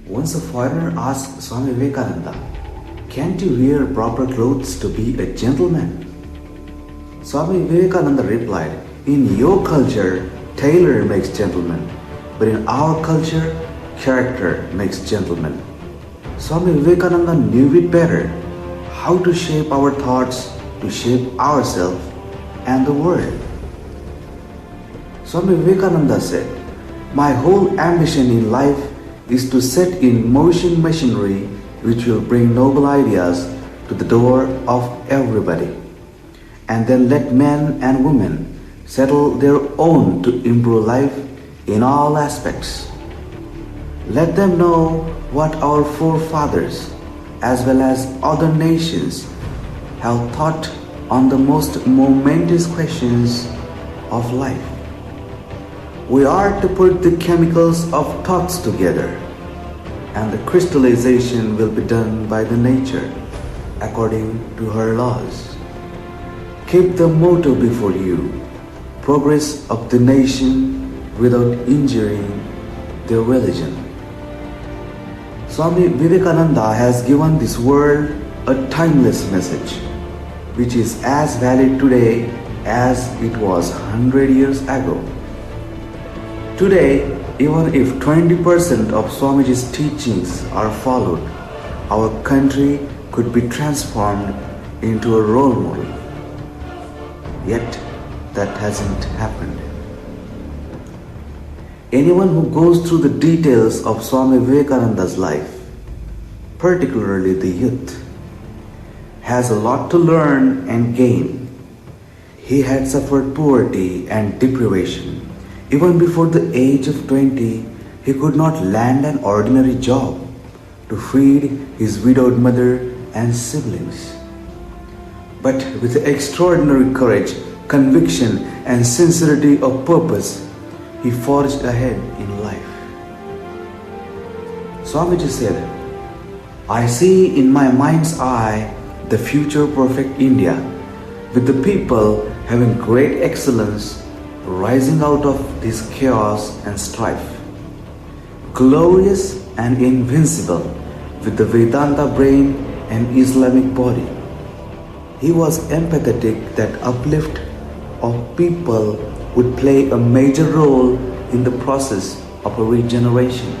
Once a foreigner asked Swami Vivekananda, "Can't you wear proper clothes to be a gentleman?" Swami Vivekananda replied, "In your culture, tailor makes gentlemen, but in our culture, character makes gentlemen." Swami Vivekananda knew it better, how to shape our thoughts to shape ourselves and the world. Swami Vivekananda said, "My whole ambition in life is to set in motion machinery which will bring noble ideas to the door of everybody, and then let men and women settle their own to improve life in all aspects. Let them know what our forefathers as well as other nations have thought on the most momentous questions of life. We are to put the chemicals of thoughts together, and the crystallization will be done by the nature according to her laws. Keep the motto before you, progress of the nation without injuring their religion." Swami Vivekananda has given this world a timeless message, which is as valid today as it was 100 years ago. Today, even if 20% of Swamiji's teachings are followed, our country could be transformed into a role model. Yet, that hasn't happened. Anyone who goes through the details of Swami Vivekananda's life, particularly the youth, has a lot to learn and gain. He had suffered poverty and deprivation. Even before the age of 20, he could not land an ordinary job to feed his widowed mother and siblings. But with extraordinary courage, conviction, and sincerity of purpose, he forged ahead in life. Swamiji said, "I see in my mind's eye the future perfect India, with the people having great excellence rising out of this chaos and strife, glorious and invincible with the Vedanta brain and Islamic body." He was empathetic that uplift of people would play a major role in the process of a regeneration.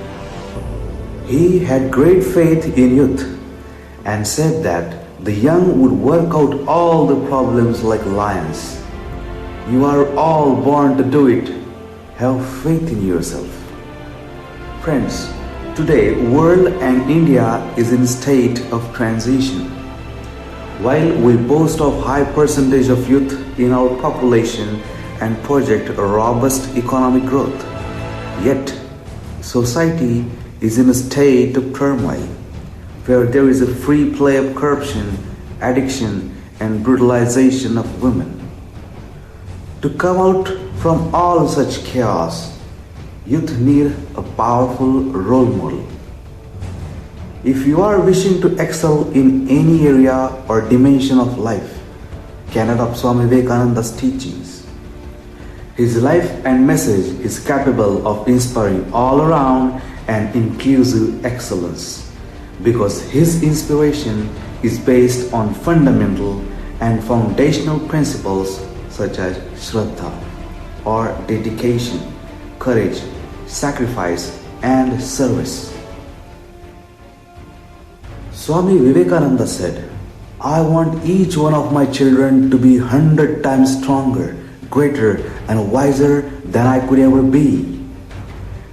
He had great faith in youth and said that the young would work out all the problems like lions. "You are all born to do it. Have faith in yourself." Friends, today world and India is in a state of transition. While we boast of high percentage of youth in our population and project a robust economic growth, yet society is in a state of turmoil where there is a free play of corruption, addiction, and brutalization of women. To come out from all such chaos, youth need a powerful role model. If you are wishing to excel in any area or dimension of life, can adopt Swami Vivekananda's teachings. His life and message is capable of inspiring all around and inclusive excellence, because his inspiration is based on fundamental and foundational principles such as Shraddha, or dedication, courage, sacrifice, and service. Swami Vivekananda said, "I want each one of my children to be 100 times stronger, greater, and wiser than I could ever be.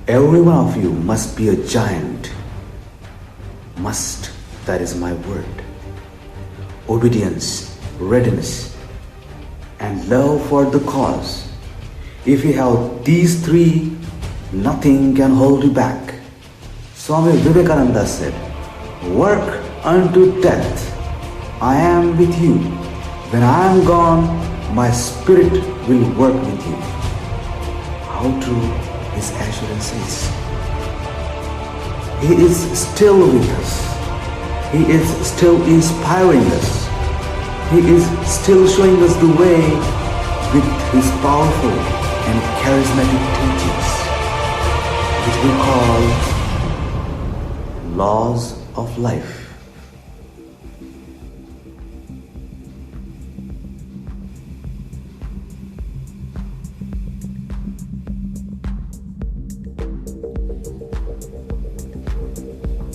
Every one of you must be a giant." Must, that is my word. Obedience, readiness, and love for the cause. If you have these three, nothing can hold you back. Swami Vivekananda said, "Work unto death. I am with you. When I am gone, my spirit will work with you." How true his assurance is. He is still with us. He is still inspiring us. He is still showing us the way with his powerful and charismatic teachings, which we call laws of life.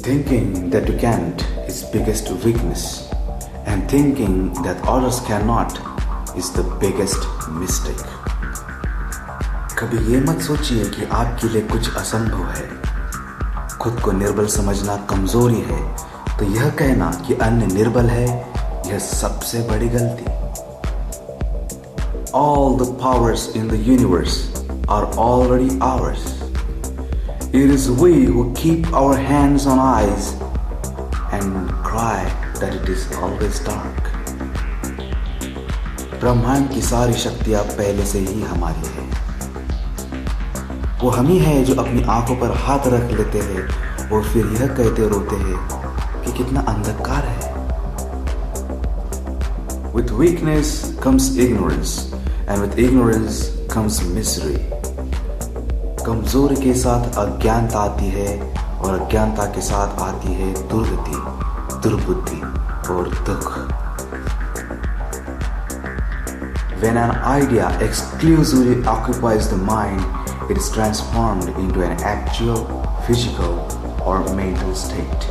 Thinking that you can't is biggest weakness, and thinking that others cannot is the biggest mistake. कभी ये मत सोचिए कि आपके लिए कुछ असंभव है। खुद को निर्बल समझना कमजोरी है, तो यह कहना कि अन्य निर्बल है, यह सबसे बड़ी गलती। All the powers in the universe are already ours. It is we who keep our hands on eyes and cry that it is always dark. ब्रह्मांड की सारी शक्तियां पहले से ही हमारी है। वो हम ही है जो अपनी आंखों पर हाथ रख लेते हैं और फिर यह कहते रोते हैं कि कितना अंधकार है। With weakness comes ignorance, and with ignorance comes misery. कमजोरी के साथ अज्ञानता आती है और अज्ञानता के साथ आती है दुर्गति, दुर्बुद्धि और दुख। When an idea exclusively occupies the mind, it is transformed into an actual physical or mental state.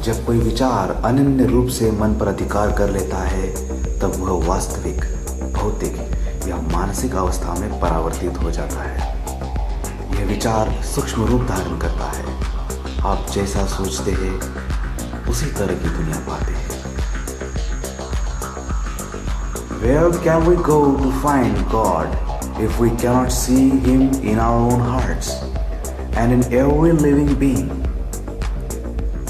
जब कोई विचार अनन्य रूप से मन पर अधिकार कर लेता है, तब वह वास्तविक, भौतिक या मानसिक अवस्था में परावर्तित हो जाता है। यह विचार सूक्ष्म रूप धारण करता है। आप जैसा सोचते हैं उसी तरह की दुनिया पाते हैं। Where can we go to find God if we cannot see Him in our own hearts and in every living being?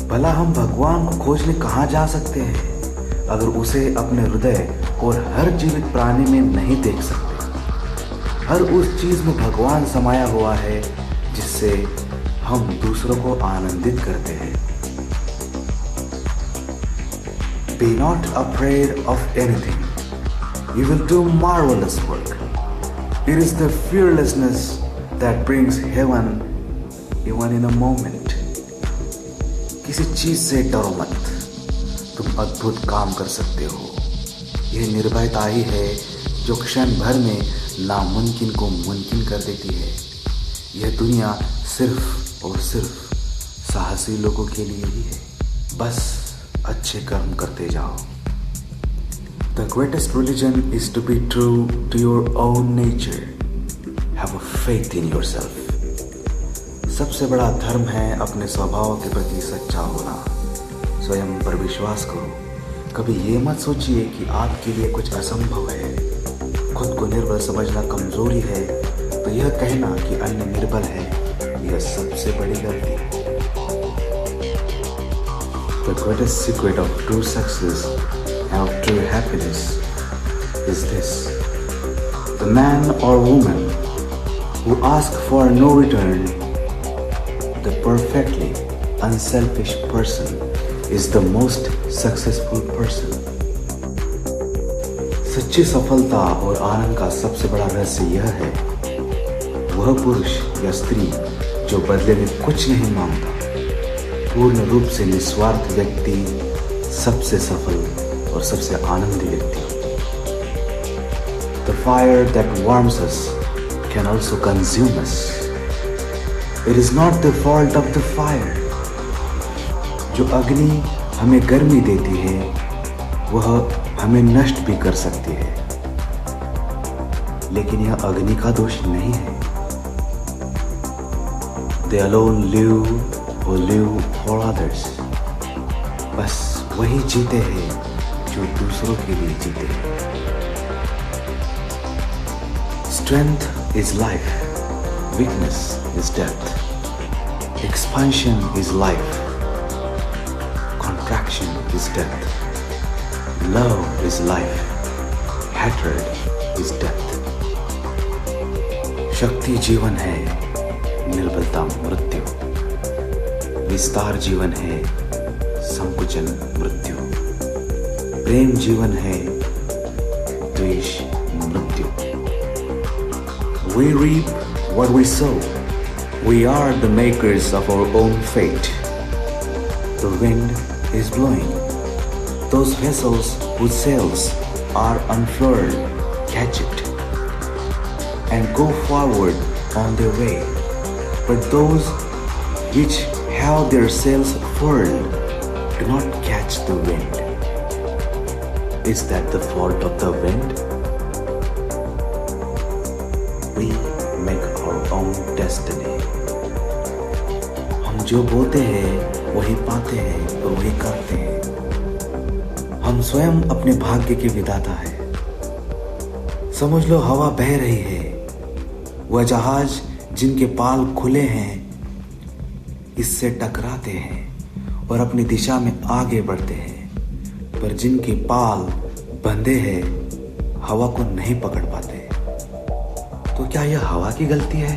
भला हम भगवान को खोजने कहाँ जा सकते हैं अगर उसे अपने हृदय और हर जीवित प्राणी में नहीं देख सकते। हर उस चीज में भगवान समाया हुआ है जिससे हम दूसरों को आनंदित करते हैं। Be not afraid of anything. You will do marvelous work. It is the fearlessness that brings heaven even in a moment. किसी चीज से डरो मत, तुम अद्भुत काम कर सकते हो। यह निर्भयता ही है जो क्षण भर में नामुमकिन को मुमकिन कर देती है। यह दुनिया सिर्फ और सिर्फ साहसी लोगों के लिए ही है। बस अच्छे कर्म करते जाओ। The greatest religion is to be true to your own nature. Have a faith in yourself. सबसे बड़ा धर्म है अपने स्वभाव के प्रति सच्चा होना। स्वयं पर विश्वास करो। कभी ये मत सोचिए कि आपके लिए कुछ असंभव है। खुद को निर्बल समझना कमजोरी है, तो यह कहना कि अन्य निर्बल है, यह सबसे बड़ी गलती है। The greatest secret of true success and of true happiness is this: the man or woman who asks for no return, the perfectly unselfish person, is the most successful person. सच्ची सफलता और आनंद का सबसे बड़ा रहस्य यह है, वह पुरुष या स्त्री जो बदले में कुछ नहीं मांगता, पूर्ण रूप से निस्वार्थ व्यक्ति सबसे सफल और सबसे आनंदी व्यक्ति। The fire that warms us can also consume us. It is not the fault of the fire. जो अग्नि हमें गर्मी देती है, वह हमें नष्ट भी कर सकती है, लेकिन यह अग्नि का दोष नहीं है। They alone live who live for others. बस वही जीते हैं जो दूसरों के लिए जीते हैं। Strength is life. Weakness is death. Expansion is life. Contraction is death. Love is life. Hatred is death. शक्ति जीवन है, निर्बलता मृत्यु। विस्तार जीवन है, संकुचन मृत्यु। प्रेम जीवन है, द्वेष मृत्यु। We reap what we sow. We are the makers of our own fate. The wind is blowing. Those vessels whose sails are unfurled, catch it and go forward on their way. But those which have their sails furled do not catch the wind. Is that the fault of the wind? We make our own destiny. हम जो बोते हैं वही पाते हैं और वही करते हैं। हम स्वयं अपने भाग्य के विधाता हैं। समझ लो हवा बह रही है। वह जहाज जिनके पाल खुले हैं इससे टकराते हैं और अपनी दिशा में आगे बढ़ते हैं, पर जिनके पाल बंधे हैं हवा को नहीं पकड़ पाते। तो क्या यह हवा की गलती है?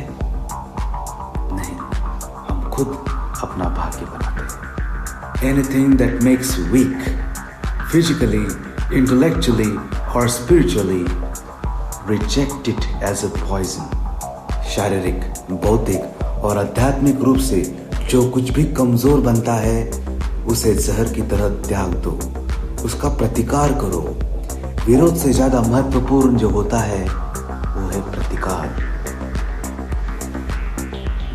नहीं, हम खुद अपना भाग्य बनाते हैं। Anything that makes weak, physically, intellectually or spiritually, reject it as a poison. शारीरिक, बौद्धिक और आध्यात्मिक रूप से जो कुछ भी कमजोर बनता है उसे जहर की तरह त्याग दो, उसका प्रतिकार करो। विरोध से ज्यादा महत्वपूर्ण जो होता है वो है प्रतिकार।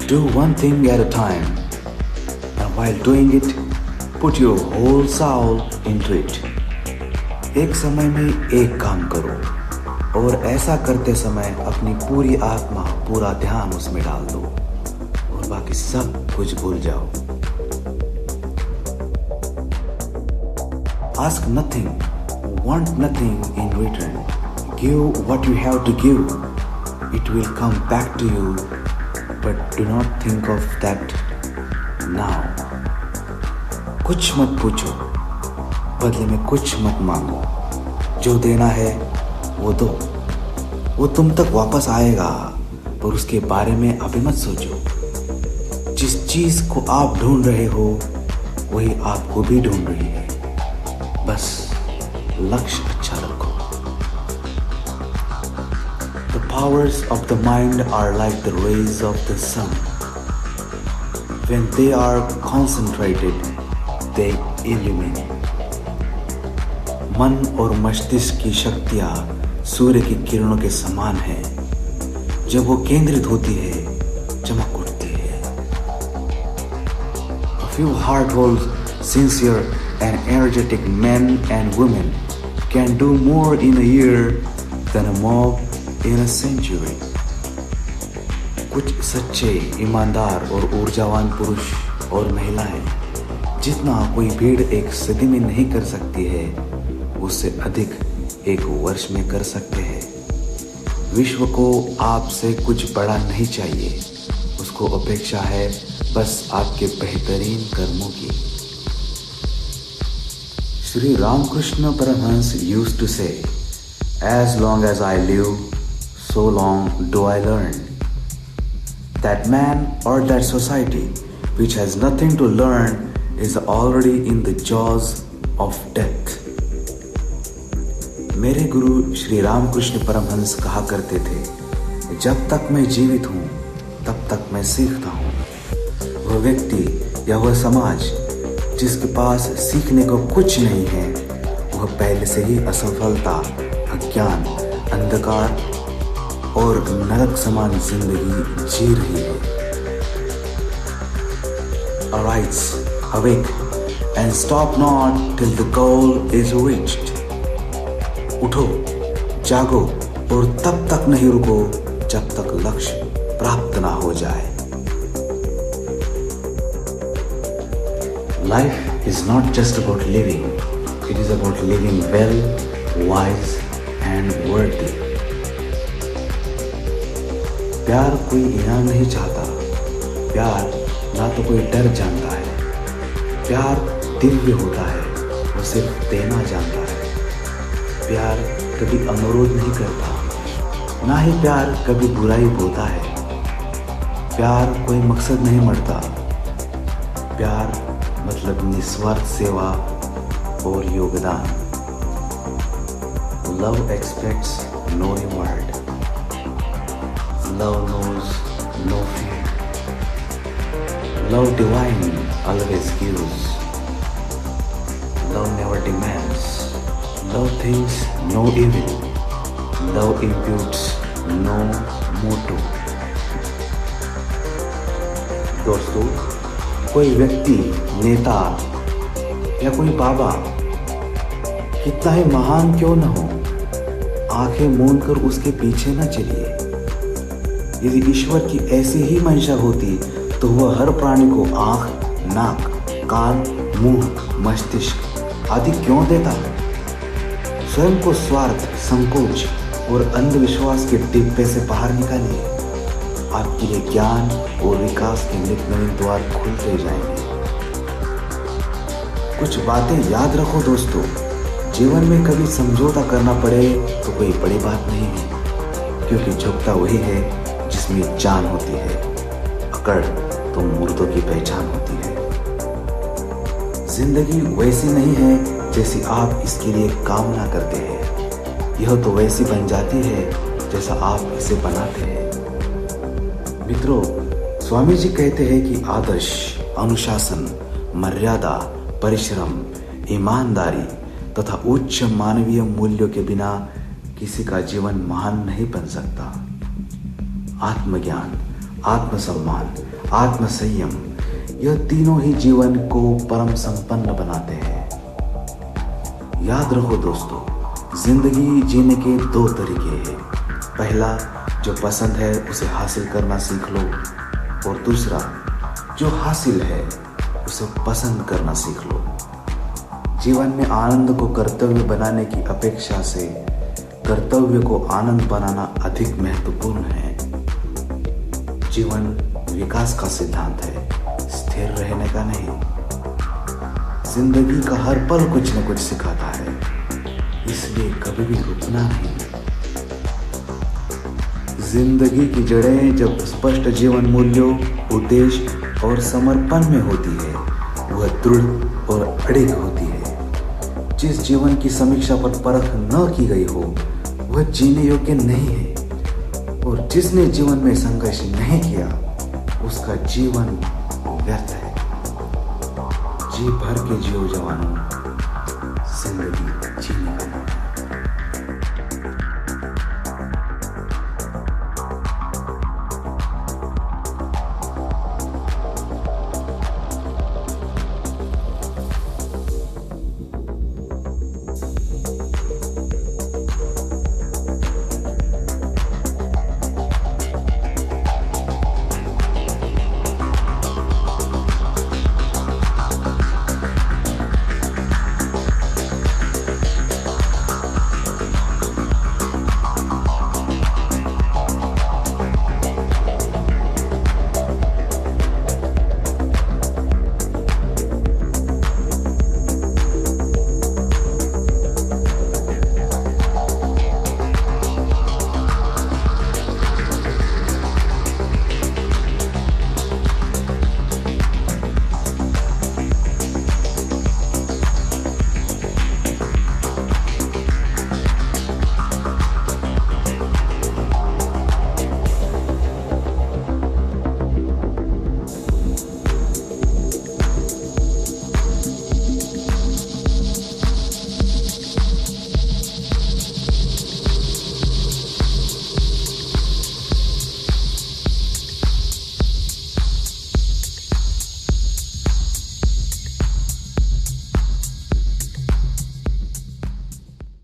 Do one thing at a time, and while doing it, put your whole soul into it. एक समय में एक काम करो और ऐसा करते समय अपनी पूरी आत्मा, पूरा ध्यान उसमें डाल दो और बाकी सब कुछ भूल जाओ। Ask nothing, want nothing in return. Give what you have to give. It will come back to you, but do not think of that now. कुछ मत पूछो, बदले में कुछ मत मांगो। जो देना है वो दो, वो तुम तक वापस आएगा, पर उसके बारे में अभी मत सोचो। जिस चीज को आप ढूंढ रहे हो वही आपको भी ढूंढ रही है। बस लक्ष्य अच्छा रखो। The powers of the mind are like the rays of the sun. When they are concentrated, they illuminate. मन और मस्तिष्क की शक्तियां सूर्य की किरणों के समान है। जब वो केंद्रित होती है चमक उठती है। A few heart-whole, sincere and energetic men and women can do more in a year than a mob in a century. कुछ सच्चे, ईमानदार और ऊर्जावान पुरुष और महिलाएं जितना कोई भीड़ एक सदी में नहीं कर सकती है उससे अधिक एक वर्ष में कर सकते हैं। विश्व को आपसे कुछ बड़ा नहीं चाहिए, उसको अपेक्षा है बस आपके बेहतरीन कर्मों की। Shri Ramakrishna Paramhans used to say, as long as I live, so long do I learn. That man or that society which has nothing to learn is already in the jaws of death. मेरे गुरु श्री रामकृष्ण परमहंस कहा करते थे, जब तक मैं जीवित हूँ तब तक मैं सीखता हूँ। वह व्यक्ति या वह समाज जिसके पास सीखने को कुछ नहीं है वह पहले से ही असफलता, अज्ञान, अंधकार और नरक समान जिंदगी जी रही है। Arise, awake and stop not till the goal is reached. उठो, जागो और तब तक नहीं रुको जब तक लक्ष्य प्राप्त ना हो जाए। Life is not just about living, it is about living well, wise and worthy. प्यार कोई इनाम नहीं चाहता, प्यार ना तो कोई डर जानता है। प्यार दिव्य होता है, वो सिर्फ देना जानता है। प्यार कभी अनुरोध नहीं करता, ना ही प्यार कभी बुराई बोलता है। प्यार कोई मकसद नहीं मरता, प्यार मतलब निस्वार्थ सेवा और योगदान। Love expects no reward. Love knows no fear. Love divine always gives. Love never demands. Love thinks no evil. Love imputes no motive. दोस्तों, कोई व्यक्ति, नेता या कोई बाबा कितना ही महान क्यों न हो, आंखें मूंद कर उसके पीछे न चलिए। यदि ईश्वर की ऐसी ही मंशा होती तो वह हर प्राणी को आंख, नाक, कान, मुंह, मस्तिष्क आदि क्यों देता? स्वयं को स्वार्थ, संकोच और अंधविश्वास के डिब्बे से बाहर निकालिए। आपके लिए ज्ञान और विकास के नित नवीन द्वार खुलते जाएंगे। कुछ बातें याद रखो दोस्तों, जीवन में कभी समझौता करना पड़े तो कोई बड़ी बात नहीं है, क्योंकि झुकता वही है जिसमें जान होती है। अकड़ तो मुर्दों की पहचान होती है। जिंदगी वैसी नहीं है जैसी आप इसके लिए कामना करते हैं, यह तो वैसी बन जाती है जैसा आप इसे बनाते हैं। मित्रों, स्वामी जी कहते हैं कि आदर्श, अनुशासन, मर्यादा, परिश्रम, ईमानदारी तथा उच्च मानवीय मूल्यों के बिना किसी का जीवन महान नहीं बन सकता। आत्मज्ञान, आत्मसम्मान, आत्मसंयम, यह तीनों ही जीवन को परम संपन्न बनाते हैं। याद रखो दोस्तों, जिंदगी जीने के दो तरीके हैं। पहला, जो पसंद है उसे हासिल करना सीख लो, और दूसरा, जो हासिल है उसे पसंद करना सीख लो। जीवन में आनंद को कर्तव्य बनाने की अपेक्षा से कर्तव्य को आनंद बनाना अधिक महत्वपूर्ण है। जीवन विकास का सिद्धांत है, स्थिर रहने का नहीं। जिंदगी का हर पल कुछ न कुछ सिखाता है, इसलिए कभी भी रुकना नहीं। जिंदगी की जड़ें जब स्पष्ट जीवन मूल्यों, उद्देश्य और समर्पण में होती है, वह दृढ़ और अड़िग होती है। जिस जीवन की समीक्षा पर परख न की गई हो, वह जीने योग्य नहीं है, और जिसने जीवन में संघर्ष नहीं किया, उसका जीवन व्यर्थ है। जी भर के जियो जवानों, जिंदगी